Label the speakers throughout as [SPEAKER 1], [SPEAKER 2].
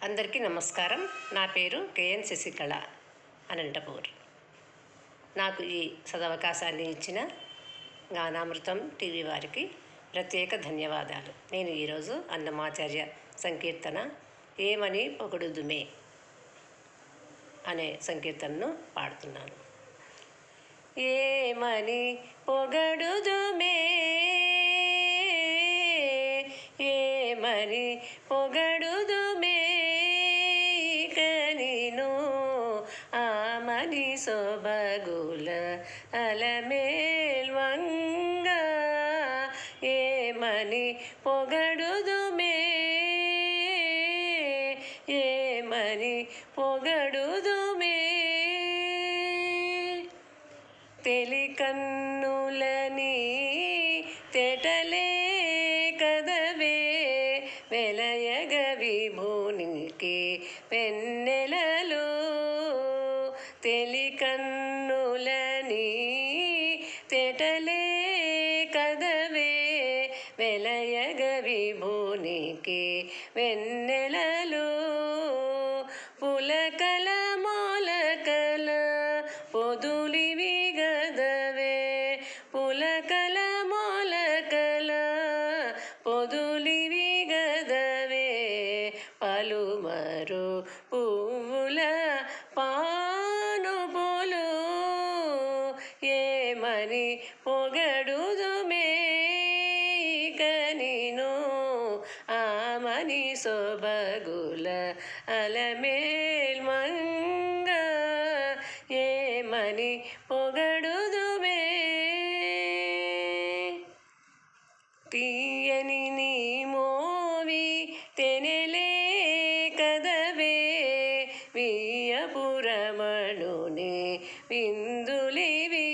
[SPEAKER 1] అందరికీ నమస్కారం. నా పేరు కేఎన్ శశికళ, అనంతపూర్. నాకు ఈ సదవకాశాన్ని ఇచ్చిన గానామృతం టీవీ వారికి ప్రత్యేక ధన్యవాదాలు. నేను ఈరోజు అన్నమాచార్య సంకీర్తన ఏమని పొగడుదుమే అనే సంకీర్తనను పాడుతున్నాను. ఏమని పొగడుదుమే, ఏమని పొగడుదుమే, కనిను ఆమని సొబగుల అలమేల్వంగ. ఏమని పొగడుదుమే, ఏమని పొగడుదుమే, తెలికన్నులని తెటలే కదవే, వెలయగ విభునికి వెన్నెలలు. తెలికన్నులని తెటలే కదవే, వెలయగ విభునికి వెన్నెలలు. పులకల మొలకల పొదులివి గదవే, పులకల మొలకల పొదులివి గదవే, పలుమరు పువ్వుల పానుపులు. ఏమని పొగడుదుమే, కనిను ఆమని సొబగుల అలమేల్వంగ. ఏమని పొగడుదుమే, తీయని నీ మోవి తెనెలే కదవే, వియ్యపురమణుని విందులివి.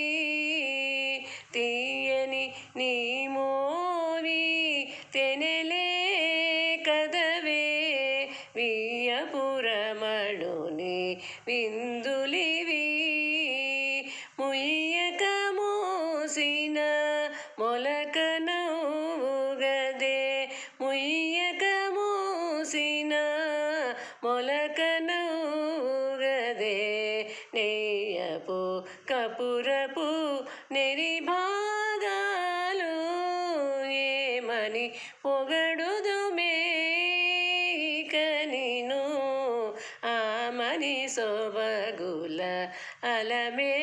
[SPEAKER 1] తీయని నీ మోవి తెనెలే కదవే, వియ్యపురమణుని విందులివి. ముయ్యక మోసిన మొలక నవ్వుగదే, ముయ్యక మోసిన మొలక నవ్వుగదే, నెయ్యపు కపురపు నెరిభాగాలు. ఏమని పొగడుదుమే, కనిను ఆమని సొబగుల అలమేల్మంగ.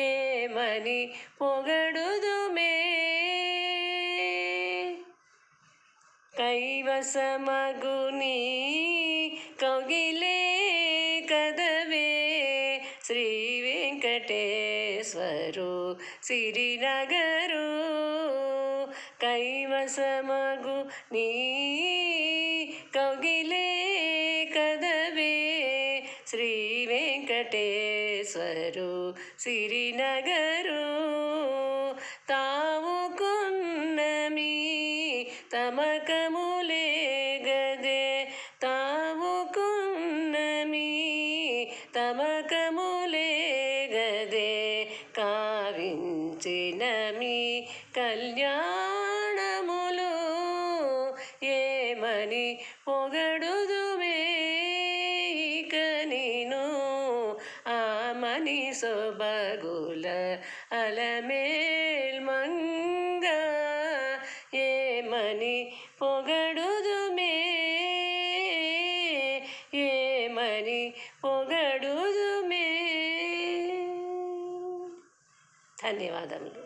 [SPEAKER 1] ఏమని పొగడుదుమే, కైవసమగుని కౌగిలే కదవే, శ్రీ వెంకటేశ్వరు సిరినగరు. కైవసమగు నీ కౌగిలే కదవే, శ్రీ వెంకటేశ్వరు సిరినగరు. తావుకున్నమి తమకములే గదే, తావుకున్నమి తమకములే గదే, కావించినమి కళ్యాణములు. ఏమని పొగడుదుమే, కనిను ఆమని సొబగుల అలమేల్మంగ. ఏమని పొగడుదుమే, ఏమని పొగడుదుమే. ధన్యవాదములు.